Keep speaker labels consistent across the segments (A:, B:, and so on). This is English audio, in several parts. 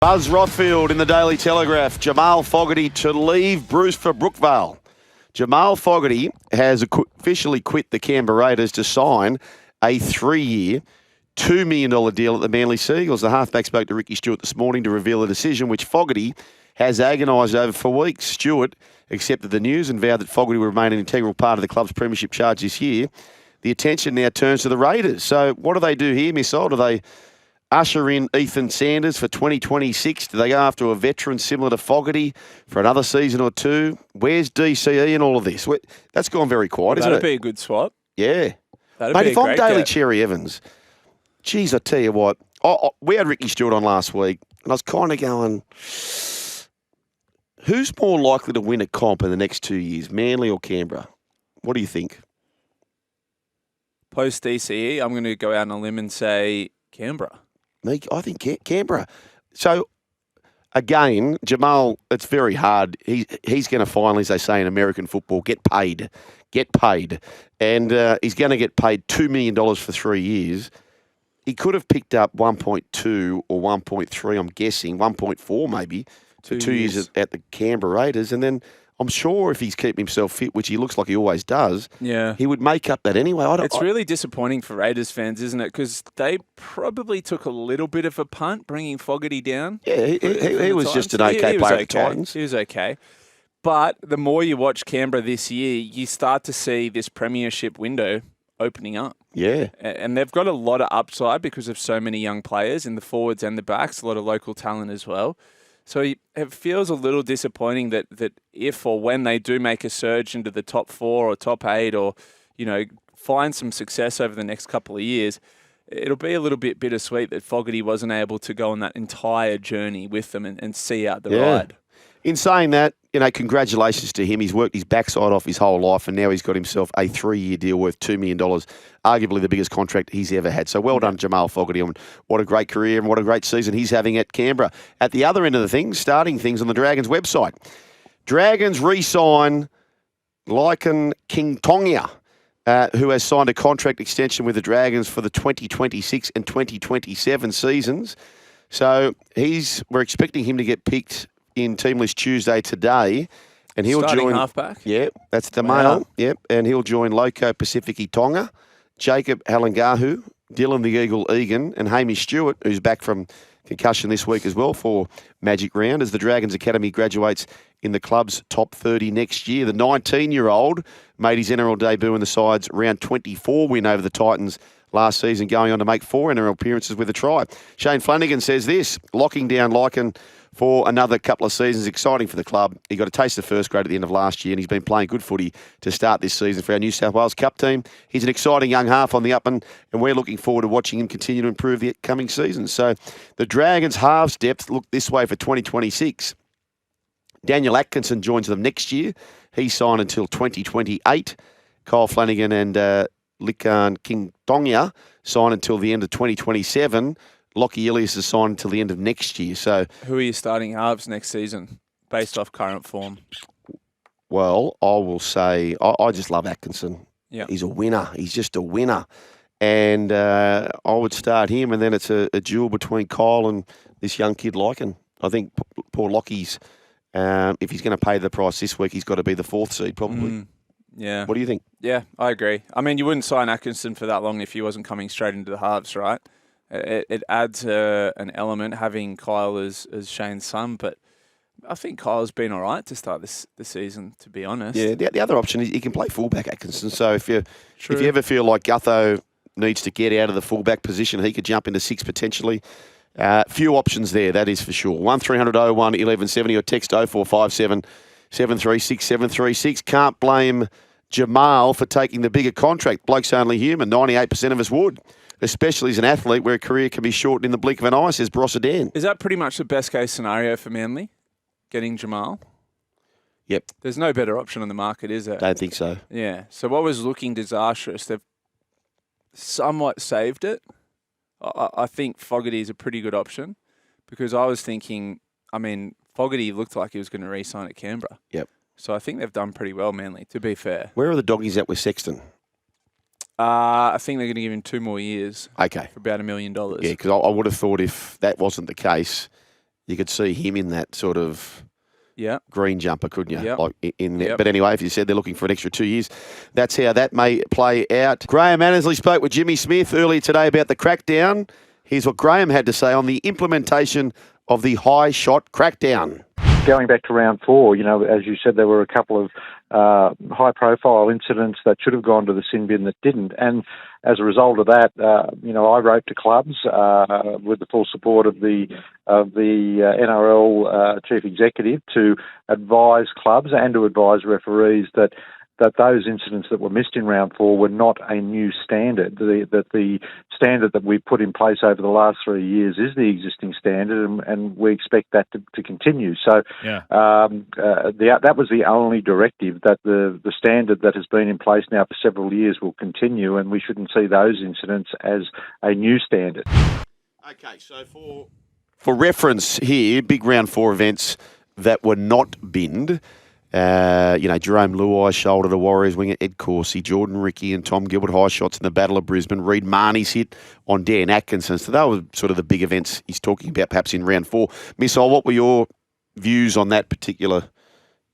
A: Buzz Rothfield in the Daily Telegraph. Jamal Fogarty to leave Bruce for Brookvale. Jamal Fogarty has officially quit the Canberra Raiders to sign a 3-year, $2 million deal at the Manly Seagulls. The halfback spoke to Ricky Stewart this morning to reveal a decision which Fogarty has agonised over for weeks. Stewart accepted the news and vowed that Fogarty will remain an integral part of the club's premiership charge this year. The attention now turns to the Raiders. So what do they do here, Missile? Do they usher in Ethan Sanders for 2026? Do they go after a veteran similar to Fogarty for another season or two? Where's DCE in all of this? That's gone very quiet, isn't it?
B: That'd be a good swap.
A: Yeah.
B: That'd
A: Mate,
B: be
A: if
B: a
A: I'm
B: great
A: Daly
B: get.
A: Cherry Evans, geez, I tell you what, we had Ricky Stewart on last week, and I was kind of going, who's more likely to win a comp in the next 2 years, Manly or Canberra? What do you think?
B: Post DCE, I'm going to go out on a limb and say Canberra.
A: I think Canberra. So, again, Jamal, it's very hard. He's going to finally, as they say in American football, get paid. And he's going to get paid $2 million for 3 years. He could have picked up 1.2 or 1.3, I'm guessing, 1.4 maybe, for 2 years at the Canberra Raiders. And then I'm sure if he's keeping himself fit, which he looks like he always does, he would make up that anyway.
B: It's really disappointing for Raiders fans, isn't it? Because they probably took a little bit of a punt bringing Fogarty down.
A: Yeah, he was just an okay player at the Titans.
B: He was okay. But the more you watch Canberra this year, you start to see this premiership window opening up.
A: Yeah.
B: And they've got a lot of upside because of so many young players in the forwards and the backs, a lot of local talent as well. So it feels a little disappointing that if or when they do make a surge into the top 4 or top 8 or, find some success over the next couple of years, it'll be a little bit bittersweet that Fogarty wasn't able to go on that entire journey with them and see out the ride.
A: In saying that, congratulations to him. He's worked his backside off his whole life, and now he's got himself a 3-year deal worth $2 million, arguably the biggest contract he's ever had. So well done, Jamal Fogarty, on what a great career and what a great season he's having at Canberra. At the other end of the thing, starting things on the Dragons website. Dragons re-sign Lyhkan King-Togia, who has signed a contract extension with the Dragons for the 2026 and 2027 seasons. So we're expecting him to get picked in team list Tuesday today, and he'll join
B: halfback.
A: Yeah, that's the male. Yep, and he'll join Loko Pacifici Tonga, Jacob Halangahu, Dylan the Eagle Egan, and Hamish Stewart, who's back from concussion this week as well for Magic Round, as the Dragons Academy graduates in the club's top 30 next year. The 19-year-old made his NRL debut in the side's round 24 win over the Titans last season, going on to make 4 NRL appearances with a try. Shane Flanagan says this, locking down Lyhkan for another couple of seasons, exciting for the club. He got a taste of first grade at the end of last year, and he's been playing good footy to start this season for our New South Wales Cup team. He's an exciting young half on the up, and we're looking forward to watching him continue to improve the coming season. So the Dragons' halves depth look this way for 2026. Daniel Atkinson joins them next year. He's signed until 2028. Kyle Flanagan and Lyhkan King-Togia signed until the end of 2027. Lachlan Ilias is signed until the end of next year. So,
B: who are you starting halves next season based off current form?
A: Well, I will say I just love Atkinson.
B: Yeah,
A: he's a winner. He's just a winner. And I would start him, and then it's a duel between Kyle and this young kid Lyhkan. I think poor Lockie's, if he's going to pay the price this week, he's got to be the 4th seed probably.
B: Yeah.
A: What do you think?
B: Yeah, I agree. I mean, you wouldn't sign Atkinson for that long if he wasn't coming straight into the halves, right? It adds an element having Kyle as Shane's son, but I think Kyle's been all right to start this season, to be honest.
A: Yeah, the other option is he can play fullback, Atkinson. So if you ever feel like Gutho needs to get out of the fullback position, he could jump into 6 potentially. Few options there, that is for sure. 1300 01 1170 or text 0457 736 736. Can't blame Jamal for taking the bigger contract. Bloke's only human. 98% of us would, especially as an athlete where a career can be shortened in the blink of an eye, says Brossadan.
B: Is that pretty much the best case scenario for Manly, getting Jamal?
A: Yep.
B: There's no better option on the market, is there?
A: Don't think so.
B: Yeah. So what was looking disastrous, they've somewhat saved it. I think Fogarty is a pretty good option because I was thinking, Fogarty looked like he was going to re-sign at Canberra.
A: Yep.
B: So I think they've done pretty well, Manly, to be fair.
A: Where are the doggies at with Sexton?
B: I think they're going to give him 2 more years.
A: Okay.
B: For about $1 million.
A: Yeah, because I would have thought if that wasn't the case, you could see him in that sort of
B: Yeah.
A: green jumper, couldn't you?
B: Yep.
A: Like in there.
B: Yep.
A: But anyway, if you said they're looking for an extra 2 years, that's how that may play out. Graham Annesley spoke with Jimmy Smith earlier today about the crackdown. Here's what Graham had to say on the implementation of the high shot crackdown.
C: Going back to round 4, as you said, there were a couple of high-profile incidents that should have gone to the sin bin that didn't. And as a result of that, I wrote to clubs with the full support of the NRL chief executive to advise clubs and to advise referees that those incidents that were missed in round 4 were not a new standard. That the standard that we've put in place over the last 3 years is the existing standard, and we expect that to continue. So that was the only directive, that the standard that has been in place now for several years will continue, and we shouldn't see those incidents as a new standard.
A: Okay, so for reference here, big round 4 events that were not binned. Jerome Luai shoulder to Warriors winger Ed Corsi, Jordan Ricky and Tom Gilbert high shots in the Battle of Brisbane. Reid Marnie's hit on Dan Atkinson. So that was sort of the big events he's talking about perhaps in round 4. Missile, what were your views on that particular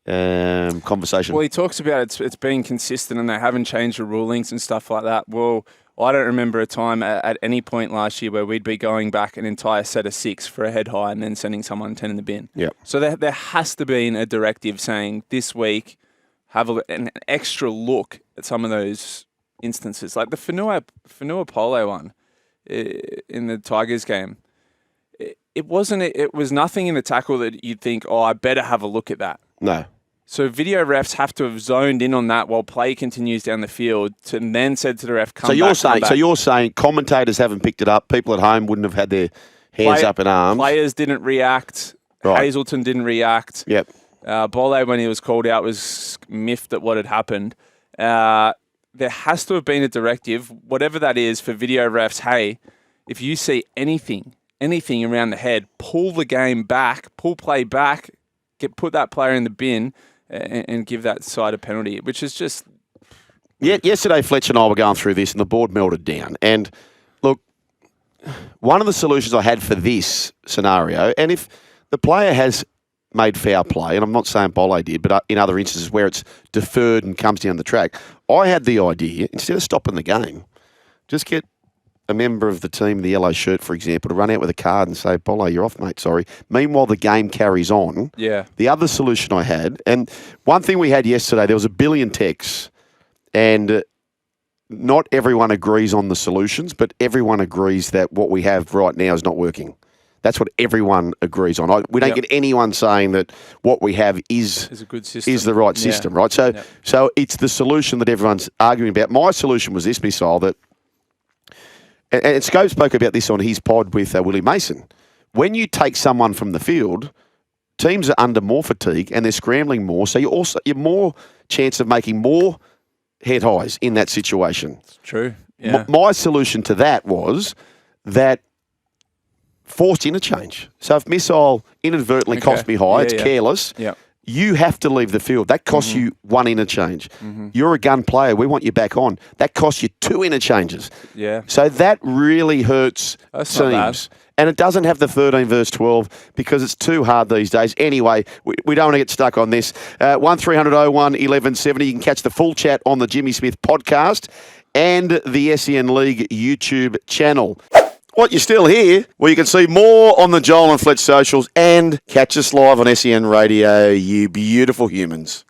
A: conversation?
B: Well, he talks about it's been consistent and they haven't changed the rulings and stuff like that. Well, I don't remember a time at any point last year where we'd be going back an entire set of 6 for a head high and then sending someone 10 in the bin.
A: Yep.
B: So there has to be a directive saying this week have an extra look at some of those instances. Like the Whanua Polo one in the Tigers game. It was nothing in the tackle that you'd think, oh, I better have a look at that.
A: No.
B: So video refs have to have zoned in on that while play continues down the field, and then said to the ref, "Come back."
A: So you're saying commentators haven't picked it up. People at home wouldn't have had their hands up in arms.
B: Players didn't react. Right. Hazelton didn't react.
A: Yep.
B: Bole, when he was called out, was miffed at what had happened. There has to have been a directive, whatever that is, for video refs. Hey, if you see anything around the head, pull the game back, pull play back, put that player in the bin. And give that side a penalty, which is just...
A: Yeah, yesterday Fletch and I were going through this and the board melted down. And look, one of the solutions I had for this scenario, and if the player has made foul play, and I'm not saying Bole did, but in other instances where it's deferred and comes down the track, I had the idea, instead of stopping the game, just get a member of the team in the yellow shirt, for example, to run out with a card and say, Bole, you're off, mate, sorry. Meanwhile, the game carries on.
B: Yeah.
A: The other solution I had, and one thing we had yesterday, there was a billion texts, and not everyone agrees on the solutions, but everyone agrees that what we have right now is not working. That's what everyone agrees on. We don't get anyone saying that what we have is
B: a good system.
A: Is the right system, right? So it's the solution that everyone's arguing about. My solution was this, Missile, that and Scope spoke about this on his pod with Willie Mason. When you take someone from the field, teams are under more fatigue and they're scrambling more, so you're more chance of making more head highs in that situation.
B: It's true. Yeah.
A: My solution to that was that forced interchange. So if Missile inadvertently costs me high, it's careless.
B: Yeah.
A: You have to leave the field. That costs you 1 interchange. You're a gun player. We want you back on. That costs you 2 interchanges.
B: Yeah.
A: So that really hurts
B: That's not
A: teams.
B: bad.
A: And it doesn't have the 13 verse 12 because it's too hard these days. Anyway, we don't want to get stuck on this. 1300 01 1170. You can catch the full chat on the Jimmy Smith podcast and the SEN League YouTube channel. What, you're still here? Well, you can see more on the Joel and Fletch socials and catch us live on SEN Radio, you beautiful humans.